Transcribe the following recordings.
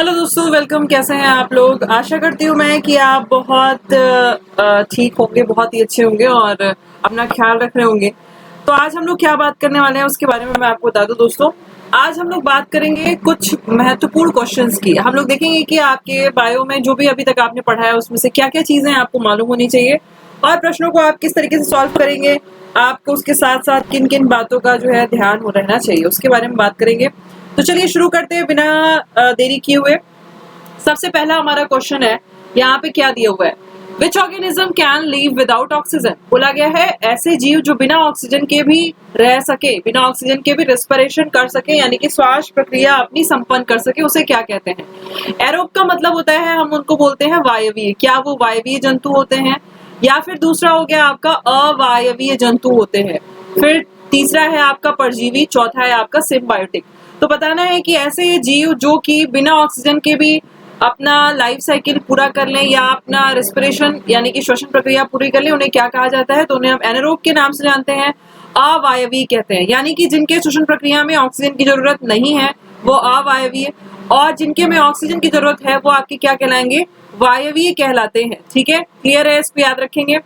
Hello दोस्तों, welcome. कैसे हैं आप लोग? आशा करती हूँ मैं कि आप बहुत ठीक होंगे, बहुत ही अच्छे होंगे और अपना ख्याल रख रहे होंगे। तो आज हम लोग क्या बात करने वाले हैं उसके बारे में मैं आपको बता दूं दोस्तों। आज हम लोग बात करेंगे कुछ महत्वपूर्ण क्वेश्चंस की। हम लोग देखेंगे कि आपके बायो में जो भी अभी तक आपने पढ़ा है उसमें से क्या क्या चीजें आपको मालूम होनी चाहिए और प्रश्नों को आप किस तरीके से सॉल्व करेंगे। आपको उसके साथ साथ किन किन बातों का जो है ध्यान हो रहना चाहिए उसके बारे में बात करेंगे। तो चलिए शुरू करते हैं बिना देरी किए हुए। सबसे पहला हमारा क्वेश्चन है, यहाँ पे क्या दिया हुआ है? Which organism can leave without oxygen? बोला गया है ऐसे जीव जो बिना ऑक्सीजन के भी रह सके, बिना ऑक्सीजन के भी रेस्पिरेशन कर सके, यानी कि श्वास प्रक्रिया अपनी संपन्न कर सके, उसे क्या कहते हैं? एरोब का मतलब होता है, हम उनको बोलते हैं वायवीय। क्या वो वायवीय जंतु होते हैं? या फिर दूसरा हो गया आपका अवायवीय जंतु होते हैं। फिर तीसरा है आपका परजीवी, चौथा है आपका सिम्बायोटिक। तो बताना है कि ऐसे जीव जो कि बिना ऑक्सीजन के भी अपना लाइफ साइकिल पूरा कर लें या अपना रेस्पिरेशन यानी कि श्वसन प्रक्रिया पूरी कर लें, उन्हें क्या कहा जाता है? तो उन्हें हम एनारोब के नाम से जानते हैं, अवायवीय कहते हैं। यानी कि जिनके श्वसन प्रक्रिया में ऑक्सीजन की जरूरत नहीं है वो अवायवीय, और जिनके में ऑक्सीजन की जरूरत है वो आपके क्या कहलाएंगे? वायवीय कहलाते हैं। ठीक है, क्लियर है? इसको याद रखेंगे।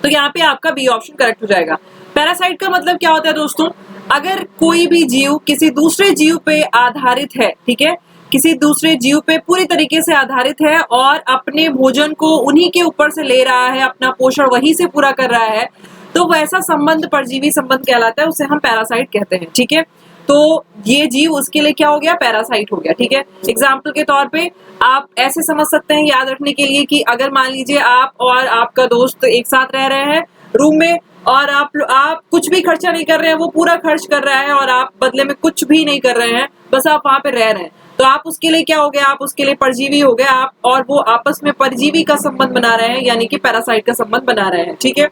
तो यहाँ पे आपका बी ऑप्शन करेक्ट हो जाएगा। पैरासाइट का मतलब क्या होता है दोस्तों? अगर कोई भी जीव किसी दूसरे जीव पे आधारित है, ठीक है, किसी दूसरे जीव पे पूरी तरीके से आधारित है और अपने भोजन को उन्हीं के ऊपर से ले रहा है, अपना पोषण वहीं से पूरा कर रहा है, तो वैसा संबंध परजीवी संबंध कहलाता है, उसे हम पैरासाइट कहते हैं। ठीक है, तो ये जीव उसके लिए क्या हो गया? पैरासाइट हो गया। ठीक है, एग्जाम्पल के तौर पे आप ऐसे समझ सकते हैं याद रखने के लिए कि अगर मान लीजिए आप और आपका दोस्त एक साथ रह रहे हैं रूम में और आप कुछ भी खर्चा नहीं कर रहे हैं, वो पूरा खर्च कर रहा है और आप बदले में कुछ भी नहीं कर रहे हैं, बस आप वहां पे रह रहे हैं, तो आप उसके लिए क्या हो गया? आप उसके लिए परजीवी हो गए। आप और वो आपस में परजीवी का संबंध बना रहे हैं, यानी कि पैरासाइट का संबंध बना रहे हैं। ठीक है,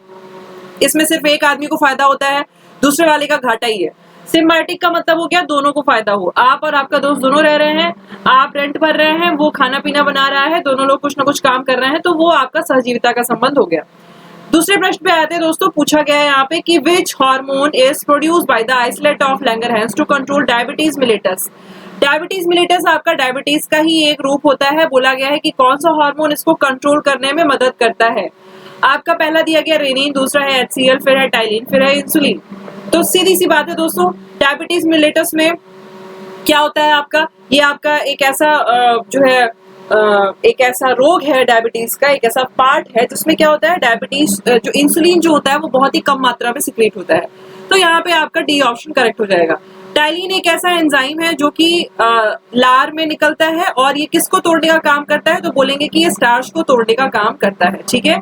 इसमें सिर्फ एक आदमी को फायदा होता है, दूसरे वाले का घाटा ही है। सिम्बायोटिक का मतलब हो गया दोनों को फायदा हो। आप और आपका दोस्त दोनों रह रहे हैं, आप रेंट भर रहे हैं, वो खाना पीना बना रहा है, दोनों लोग कुछ ना कुछ काम कर रहे हैं, तो वो आपका सहजीविता का संबंध हो गया। दूसरे प्रश्न पे आते हैं दोस्तों। पूछा गया है यहाँ पे कि which hormone is produced by the isolate of Langerhans to control diabetes mellitus? Diabetes mellitus आपका डायबिटीज का ही एक रूप होता है। बोला गया है कि कौन सा हार्मोन इसको कंट्रोल करने में मदद करता है। आपका पहला दिया गया रेनिन, दूसरा है एचसीएल, फिर है टाइलिन, फिर है इंसुलिन। तो सीधी सी बात है दोस्तों, डायबिटीज मिलेटस में क्या होता है आपका? ये आपका एक ऐसा जो है एक ऐसा रोग है डायबिटीज का, एक ऐसा पार्ट है जिसमें क्या होता है? डायबिटीज जो इंसुलिन जो होता है वो बहुत ही कम मात्रा में सिक्रीट होता है। तो यहाँ पे आपका डी ऑप्शन करेक्ट हो जाएगा। टाइलिन एक ऐसा एंजाइम है जो कि लार में निकलता है और ये किसको तोड़ने का काम करता है? तो बोलेंगे कि ये स्टार्च को तोड़ने का काम करता है। ठीक है,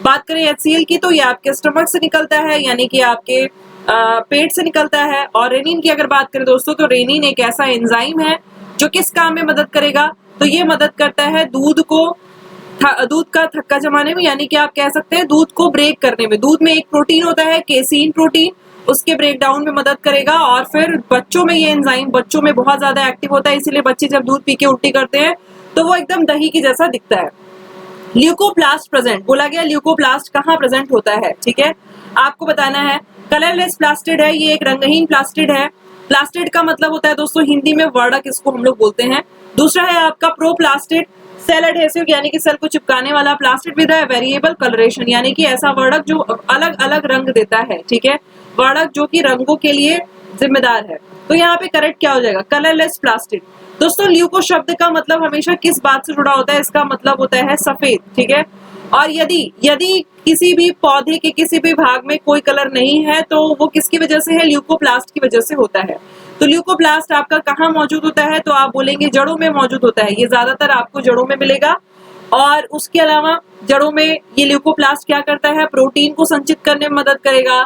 बात करें एचसीएल की तो ये आपके स्टमक से निकलता है, यानी कि आपके पेट से निकलता है। और रेनिन की अगर बात करें दोस्तों तो रेनिन एक ऐसा एंजाइम है जो किस काम में मदद करेगा? तो ये मदद करता है दूध का थक्का जमाने में, यानी कि आप कह सकते हैं दूध को ब्रेक करने में। दूध में एक प्रोटीन होता है केसीन प्रोटीन, उसके ब्रेक डाउन में मदद करेगा। और फिर बच्चों में ये एंजाइम बच्चों में बहुत ज्यादा एक्टिव होता है, इसीलिए बच्चे जब दूध पी के उल्टी करते हैं तो वो एकदम दही की जैसा दिखता है। ल्यूकोप्लास्ट प्रेजेंट, बोला गया ल्यूकोप्लास्ट कहाँ प्रेजेंट होता है? ठीक है, आपको बताना है। कलरलेस प्लास्टिड है, ये एक रंगहीन प्लास्टिड है। प्लास्टिड का मतलब होता है दोस्तों हिंदी में वर्णक, इसको हम लोग बोलते हैं। दूसरा है आपका प्रोप्लास्टिड, सेल एडहेसिव यानी कि सेल को चिपकाने वाला। प्लास्टिड विद वेरिएबल कलरेशन, यानी कि ऐसा वर्णक जो अलग अलग रंग देता है। ठीक है, वर्णक जो कि रंगों के लिए जिम्मेदार है। तो यहाँ पे करेक्ट क्या हो जाएगा? Colourless plastid. दोस्तों ल्यूको शब्द का मतलब हमेशा किस बात से जुड़ा होता है? इसका मतलब होता है सफेद। ठीक है, और यदि किसी भी पौधे के किसी भी भाग में कोई कलर नहीं है तो वो किसकी वजह से है? ल्यूकोप्लास्ट की वजह से होता है। तो ल्यूकोप्लास्ट आपका कहाँ मौजूद होता है? तो आप बोलेंगे जड़ों में मौजूद होता है। ये ज्यादातर आपको जड़ों में मिलेगा। और उसके अलावा जड़ों में ये ल्यूकोप्लास्ट क्या करता है? प्रोटीन को संचित करने में मदद करेगा,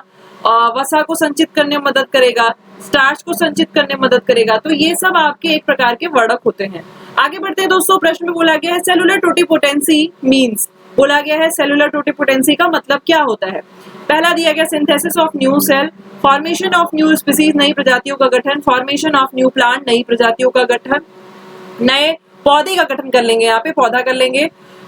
वसा को संचित करने में मदद करेगा, स्टार्च को संचित करने में मदद करेगा। तो ये सब आपके एक प्रकार के वर्णक होते हैं। आगे बढ़ते हैं दोस्तों। प्रश्न में बोला गया है सेलुलर टोटिपोटेंसी मीन्स। बोला गया है सेलुलर टोटिपोटेंसी का मतलब क्या होता है? पहला दिया गया synthesis of new cell, formation of new species नई प्रजातियों का गठन, फॉर्मेशन ऑफ न्यू प्लांट नई प्रजातियों का गठन, नए पौधे का गठन कर लेंगे, यहाँ पे पौधा कर लेंगे।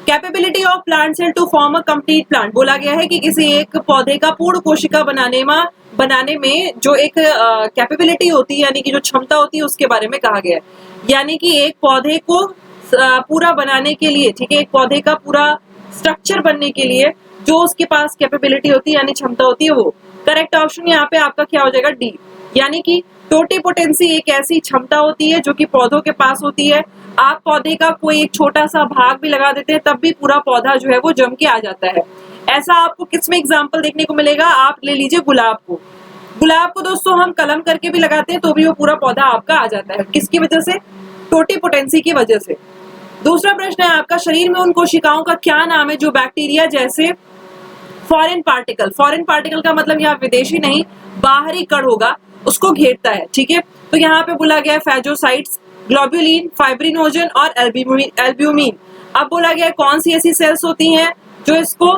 Capability of plant cell to form a complete plant, बोला गया है कि किसी एक पौधे का पूर्ण कोशिका बनाने में बनाने में जो एक कैपेबिलिटी होती है, यानी कि जो क्षमता होती है, उसके बारे में कहा गया है। यानी कि एक पौधे को पूरा बनाने के लिए, ठीक है, एक पौधे का पूरा स्ट्रक्चर बनने के लिए जो उसके पास कैपेबिलिटी होती है यानी क्षमता होती है वो। करेक्ट ऑप्शन यहाँ पे आपका क्या हो जाएगा? डी। यानी कि टोटिपोटेंसी एक ऐसी क्षमता होती है जो कि पौधों के पास होती है। आप पौधे का कोई एक छोटा सा भाग भी लगा देते हैं तब भी पूरा पौधा जो है वो जम के आ जाता है। ऐसा आपको किस में एग्जाम्पल देखने को मिलेगा? आप ले लीजिए गुलाब को। गुलाब को दोस्तों हम कलम करके भी लगाते हैं तो भी वो पूरा पौधा आपका आ जाता है। किसकी वजह से? टोटिपोटेंसी की वजह से। दूसरा प्रश्न है आपका, शरीर में उन कोशिकाओं का क्या नाम है जो बैक्टीरिया जैसे फॉरेन पार्टिकल, फॉरेन पार्टिकल का मतलब यहाँ विदेशी नहीं, बाहरी कण होगा, उसको घेरता है, ठीक है। तो यहाँ पे बोला गया है फैजोसाइट्स, ग्लोबुलिन, फाइब्रिनोजन और एल्ब्यूमिन। अब बोला गया है कौन सी ऐसी सेल्स होती हैं जो इसको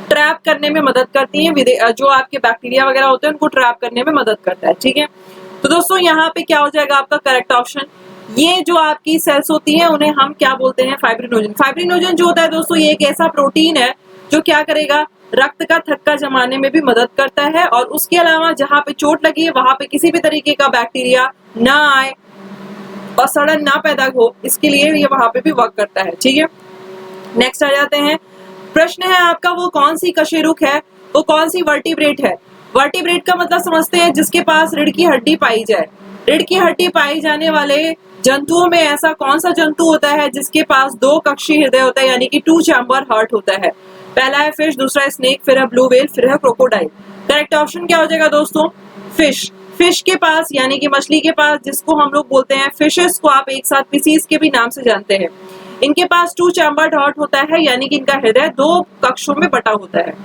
ट्रैप करने में मदद करती हैं, जो आपके बैक्टीरिया वगैरह होते हैं उनको ट्रैप करने में मदद करता है, ठीक है। तो दोस्तों यहाँ पे क्या हो जाएगा आपका करेक्ट ऑप्शन? ये जो आपकी सेल्स होती हैं उन्हें हम क्या बोलते हैं? फाइब्रिनोजन। फाइब्रिनोजन जो होता है दोस्तों ये एक ऐसा प्रोटीन है जो क्या करेगा? रक्त का थक्का जमाने में भी मदद करता है, और उसके अलावा जहां पे चोट लगी है वहां पे किसी भी तरीके का बैक्टीरिया ना आए और सड़न ना पैदा हो, इसके लिए ये वहां पे भी वर्क करता है, ठीक है। नेक्स्ट आ जाते हैं, प्रश्न है आपका, वो कौन सी कशेरुक है, वो कौन सी वर्टिब्रेट है? वर्टिब्रेट का मतलब समझते हैं जिसके पास रीढ़ की हड्डी पाई जाए। रीढ़ की हड्डी पाई जाने वाले जंतुओं में ऐसा कौन सा जंतु होता है जिसके पास दो कक्षी हृदय होता है, यानी कि 2 चैम्बर हार्ट होता है? पहला है फिश, दूसरा है स्नेक, फिर है ब्लू व्हेल, फिर है क्रोकोडाइल। करेक्ट ऑप्शन क्या हो जाएगा दोस्तों? फिश। फिश के पास यानी कि मछली के पास, जिसको हम लोग बोलते हैं फिशेस को आप एक साथ पीसीस के भी नाम से जानते हैं, इनके पास 2 चैम्बर्ड हार्ट होता है, यानी कि इनका हृदय 2 कक्षों में बटा होता है।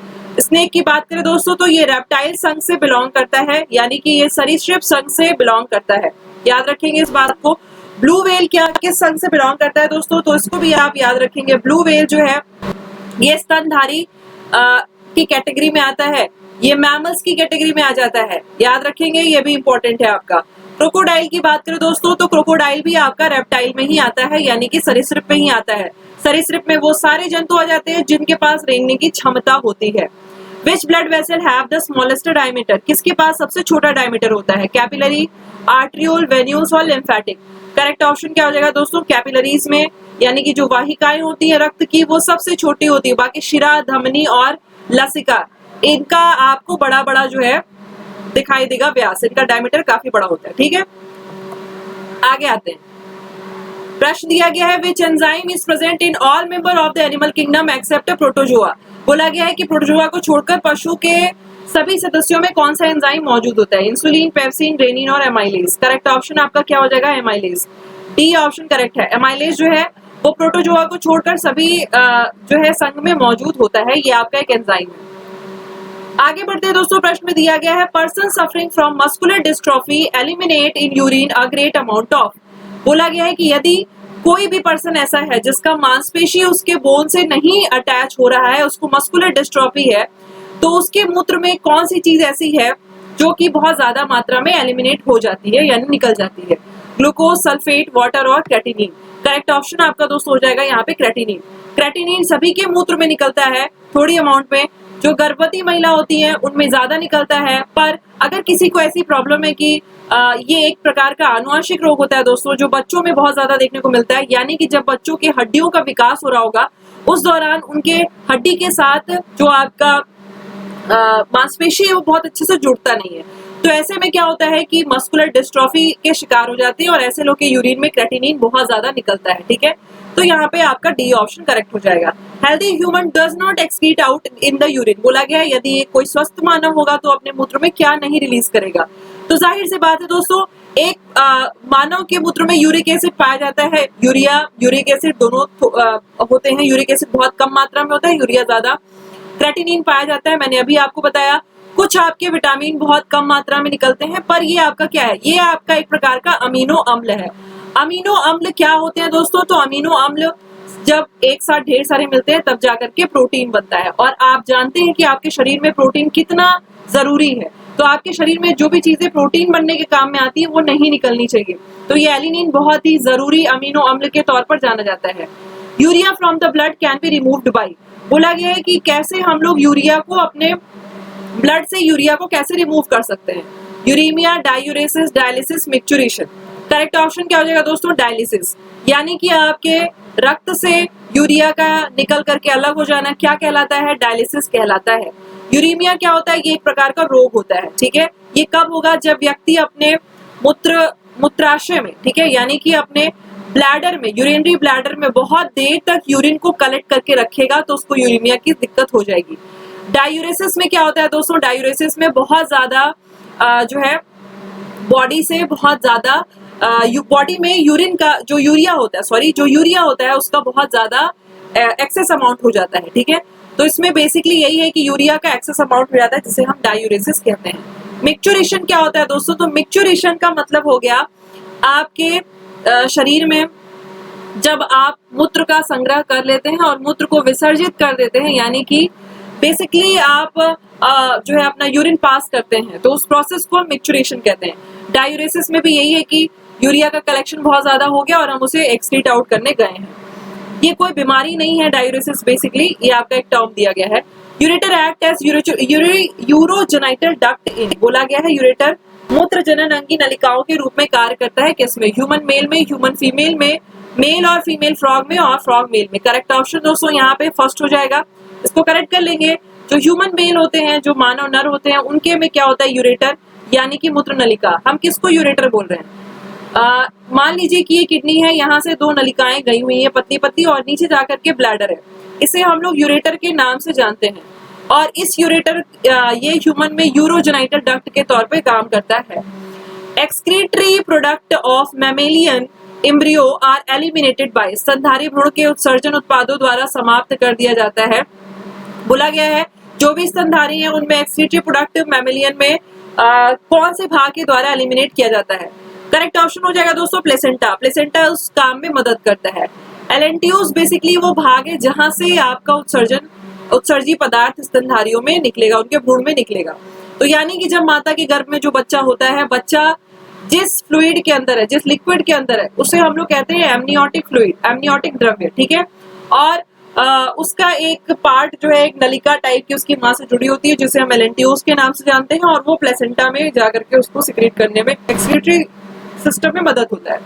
स्नेक की बात करें दोस्तों तो ये रेप्टाइल संघ से बिलोंग करता है, यानी कि ये सरीसृप संघ से बिलोंग करता है, याद रखेंगे इस बात को। ब्लू व्हेल क्या किस संघ से बिलोंग करता है दोस्तों? तो इसको भी आप याद रखेंगे। ब्लू व्हेल जो है ये स्तनधारी की कैटेगरी में आता है, ये मैमल्स की कैटेगरी में आ जाता है, याद रखेंगे, ये भी इंपॉर्टेंट है आपका। क्रोकोडाइल की बात करें दोस्तों तो क्रोकोडाइल भी आपका रेप्टाइल में ही आता है, यानी कि सरीसृप में ही आता है। सरीसृप में वो सारे जंतु आ जाते हैं जिनके पास रेंगने की क्षमता होती है। Which blood vessel have the smallest diameter? किसके पास सबसे छोटा डायमीटर होता है? कैपिलरी, आर्ट्रियोल, वेन्यूस और लिम्फेटिक। करेक्ट ऑप्शन क्या हो जाएगा दोस्तों? कैपिलरीज में, यानी कि जो वाहिकाएं होती है रक्त की वो सबसे छोटी होती है, बाकी शिरा, धमनी और लसिका इनका आपको बड़ा बड़ा जो है दिखाई देगा व्यास, इनका डायमीटर काफी बड़ा होता है, ठीक है। आगे आते हैं, प्रश्न दिया गया है which enzyme is present in all member of the animal kingdom except protozoa. बोला गया है कि प्रोटोजोआ को छोड़कर पशु के सभी सदस्यों में कौन सा एंजाइम मौजूद होता है? इंसुलिन, पेप्सिन, रेनिन और एमाइलेज। करेक्ट ऑप्शन आपका क्या हो जाएगा? एमाइलेज। डी ऑप्शन करेक्ट है। एमाइलेज जो है वो प्रोटोजोआ को छोड़कर सभी जो है संघ में मौजूद होता है, ये आपका एक एंजाइम है। आगे बढ़ते हैं दोस्तों, प्रश्न में दिया गया है person suffering from muscular dystrophy eliminate in urine a great amount of. बोला गया है कि यदि कोई भी पर्सन ऐसा है जिसका मांसपेशी उसके बोन से नहीं अटैच हो रहा है, उसको मस्कुलर डिस्ट्रॉफी है, तो उसके मूत्र में कौन सी चीज ऐसी है जो कि बहुत ज्यादा मात्रा में एलिमिनेट हो जाती है यानी निकल जाती है? ग्लूकोज, सल्फेट, वाटर और क्रेटिनिन। करेक्ट ऑप्शन आपका दोस्तों हो जाएगा यहाँ पे क्रेटिनिन। क्रेटिनिन सभी के मूत्र में निकलता है थोड़ी अमाउंट में, जो गर्भवती महिला होती है उनमें ज्यादा निकलता है, पर अगर किसी को ऐसी प्रॉब्लम है कि ये एक प्रकार का आनुवंशिक रोग होता है दोस्तों जो बच्चों में बहुत ज्यादा देखने को मिलता है, यानी कि जब बच्चों के हड्डियों का विकास हो रहा होगा उस दौरान उनके हड्डी के साथ जो आपका मांसपेशी है वो बहुत अच्छे से जुड़ता नहीं है, तो ऐसे में क्या होता है कि मस्कुलर डिस्ट्रॉफी के शिकार हो जाते हैं और ऐसे लोग के यूरिन में क्रेटिनिन बहुत ज्यादा निकलता है, ठीक है। तो यहाँ पे आपका डी ऑप्शन करेक्ट हो जाएगा। Healthy human does not excrete out in the urine. बोला गया है यदि कोई स्वस्थ मानव होगा तो अपने मूत्र में क्या नहीं रिलीज करेगा? तो जाहिर सी बात है दोस्तों, एक मानव के मूत्र में यूरिक एसिड पाया जाता है, यूरिया यूरिक एसिड दोनों होते हैं। यूरिक एसिड बहुत कम मात्रा में होता है, यूरिया ज्यादा। क्रेटिनिन पाया जाता है, मैंने अभी आपको बताया। कुछ आपके विटामिन बहुत कम मात्रा में निकलते हैं, पर ये आपका क्या है? ये आपका एक प्रकार का अमीनो अम्ल है। अमीनो अम्ल क्या होते हैं दोस्तों? तो अमीनो अम्ल जब एक साथ ढेर सारे मिलते हैं तब जाकर के प्रोटीन बनता है, और आप जानते हैं कि आपके शरीर में प्रोटीन कितना जरूरी है, तो आपके शरीर में जो भी चीजें प्रोटीन बनने के काम में आती है वो नहीं निकलनी चाहिए। तो ये एलिनिन बहुत ही जरूरी अमीनो अम्ल के तौर पर जाना जाता है। Urea from the blood can be removed by. बोला गया है कि कैसे हम लोग यूरिया को अपने ब्लड से यूरिया को कैसे रिमूव कर सकते हैं? Uremia, diuresis, dialysis, micturition. Correct option क्या हो जाएगा दोस्तों? डायलिसिस। यानी कि आपके रक्त से यूरिया का निकल करके अलग हो जाना क्या कहलाता है? डायलिसिस कहलाता है। यूरेमिया क्या होता है? ये एक प्रकार का रोग होता है, ठीक है। ये कब होगा? जब व्यक्ति अपने मूत्राशय में, ठीक है, यानी कि अपने ब्लैडर में, यूरिनरी ब्लैडर में बहुत देर तक यूरिन को कलेक्ट करके रखेगा तो उसको यूरेमिया की दिक्कत हो जाएगी। डायूरेसिस में क्या होता है दोस्तों? डायूरेसिस में बहुत ज्यादा जो है बॉडी से बहुत ज्यादा बॉडी में यूरिन का जो यूरिया होता है उसका बहुत ज्यादा एक्सेस अमाउंट हो जाता है, ठीक है। तो इसमें बेसिकली यही है कि यूरिया का एक्सेस अमाउंट हो जाता है जिसे हम डायूरेसिस कहते हैं। मिक्सचुरेशन क्या होता है दोस्तों? तो मिक्सचुरेशन का मतलब हो गया आपके शरीर में जब आप मूत्र का संग्रह कर लेते हैं और मूत्र को विसर्जित कर देते हैं, यानी कि बेसिकली आप जो है अपना यूरिन पास करते हैं, तो उस प्रोसेस को हम मिक्सचुरेशन कहते हैं। डायूरेसिस में भी यही है कि यूरिया का कलेक्शन बहुत ज्यादा हो गया और हम उसे एक्सक्रीट आउट करने गए हैं। ये कोई बीमारी नहीं है डायूरेसिस, बेसिकली ये आपका एक टर्म दिया गया है। Ureter act as urogenital duct in, बोला गया है यूरेटर मूत्र जनन अंगी नलिकाओं के रूप में कार्य करता है। किसमें? ह्यूमन मेल में, ह्यूमन फीमेल में, मेल और फीमेल फ्रॉग में और फ्रॉग मेल में। करेक्ट ऑप्शन दोस्तों यहाँ पे फर्स्ट हो जाएगा, इसको करेक्ट कर लेंगे। जो ह्यूमन मेल होते हैं, जो मानव नर होते हैं, उनके में क्या होता है? यूरेटर, यानी कि मूत्र नलिका। हम किसको यूरेटर बोल रहे हैं? मान लीजिए कि ये किडनी है, यहाँ से दो नलिकाएं गई हुई है पतली पतली और नीचे जाकर के ब्लैडर है, इसे हम लोग यूरेटर के नाम से जानते हैं। और इस यूरेटर ये ह्यूमन में यूरोजेनिटल डक्ट के तौर पे काम करता है। Excretory product of mammalian embryo are eliminated by, स्तनधारी भ्रूण के उत्सर्जन उत्पादों द्वारा समाप्त कर दिया जाता है। बोला गया है जो भी स्तनधारी है उनमें एक्सक्रीटरी प्रोडक्ट मैमेलियन में कौन से भाग के द्वारा एलिमिनेट किया जाता है? करेक्ट ऑप्शन हो जाएगा दोस्तों प्लेसेंटा। प्लेसेंटा उस काम में मदद करता है। एलेंटियोस बेसिकली वो भाग है जहां से आपका उत्सर्जी पदार्थ स्तनधारियों में निकलेगा, उनके भ्रूण में निकलेगा। तो यानी कि जब माता के गर्भ में जो बच्चा होता है, बच्चा जिस फ्लूइड के अंदर है, जिस लिक्विड के अंदर है, उसे हम लोग कहते हैं एमनियोटिक फ्लूइड, एमनियोटिक द्रव्य, ठीक है। और उसका एक पार्ट जो है एक नलिका टाइप की उसकी मां से जुड़ी होती है जिसे हम एलेंटियोस के नाम से जानते हैं, और वो प्लेसेंटा में जाकर के उसको सिक्रेट करने में, एक्सक्रीटरी सिस्टम में मदद होता है।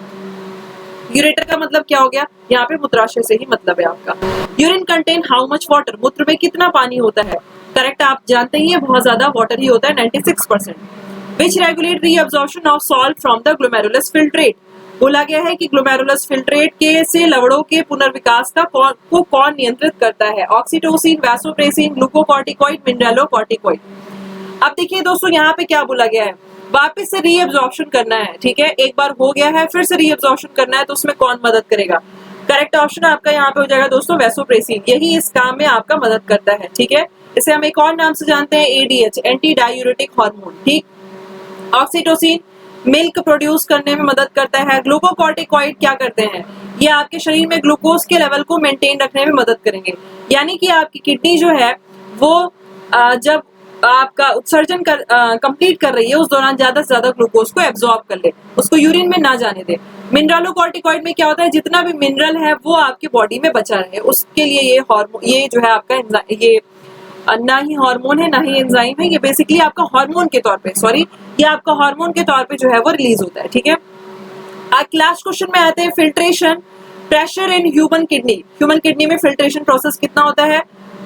यूरेटर का मतलब क्या हो गया? यहाँ पे मूत्राशय से ही मतलब है आपका। Urine contain how much water, मूत्र में कितना पानी होता है? करेक्ट, आप जानते ही है बहुत ज्यादा वाटर ही होता है, 96%। विच regulate reabsorption of salt from the glomerulus filtrate, बोला गया है कि ग्लोमेरुलस फिल्ट्रेट के से लवड़ों के पुनर्विकास का कौन नियंत्रित करता है? Oxytocin, vasopressin, glucocorticoid, mineralocorticoid. अब देखिए दोस्तों यहाँ पे क्या बोला गया है, वापस से रीअब्जॉर्प्शन करना है, ठीक है। एक बार हो गया है फिर से रीअब्जॉर्प्शन करना है, तो उसमें कौन मदद करेगा? करेक्ट ऑप्शन आपका यहाँ पे हो जाएगा दोस्तों वैसोप्रेसिन, यही इस काम में आपका मदद करता है, ठीक है। इसे हम एक और नाम से जानते हैं एडीएच, एंटी डायूरेटिक हार्मोन, ठीक। ऑक्सीटोसिन मिल्क प्रोड्यूस करने में मदद करता है। ग्लूकोकॉर्टिकॉइड क्या करते हैं? ये आपके शरीर में ग्लूकोज के लेवल को मेंटेन रखने में मदद करेंगे, यानी कि आपकी किडनी जो है वो जब आपका उत्सर्जन कंप्लीट कर रही है उस दौरान ज्यादा से ज्यादा ग्लूकोज को एब्जॉर्ब कर ले, उसको यूरिन में ना जाने दे। मिनरलोकॉर्टिकॉइड में क्या होता है? जितना भी मिनरल है वो आपकी बॉडी में बचा रहे, उसके लिए ये हार्मोन, ये जो है आपका ये ना ही हार्मोन है ना ही एंजाइम है, ये बेसिकली आपका हार्मोन के तौर पे, सॉरी, ये आपका हार्मोन के तौर पे जो है वो रिलीज होता है, ठीक है। आज लास्ट क्वेश्चन में आते हैं filtration pressure in human kidney. Human kidney में फिल्ट्रेशन प्रोसेस कितना होता है?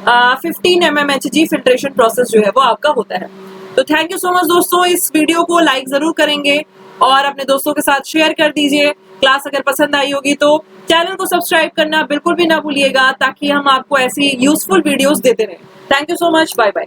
15 mmHg फिल्ट्रेशन प्रोसेस जो है वो आपका होता है। तो थैंक यू सो मच दोस्तों, इस वीडियो को लाइक जरूर करेंगे और अपने दोस्तों के साथ शेयर कर दीजिए। क्लास अगर पसंद आई होगी तो चैनल को सब्सक्राइब करना बिल्कुल भी ना भूलिएगा, ताकि हम आपको ऐसी यूजफुल वीडियोस देते रहें। Thank you so much, bye bye.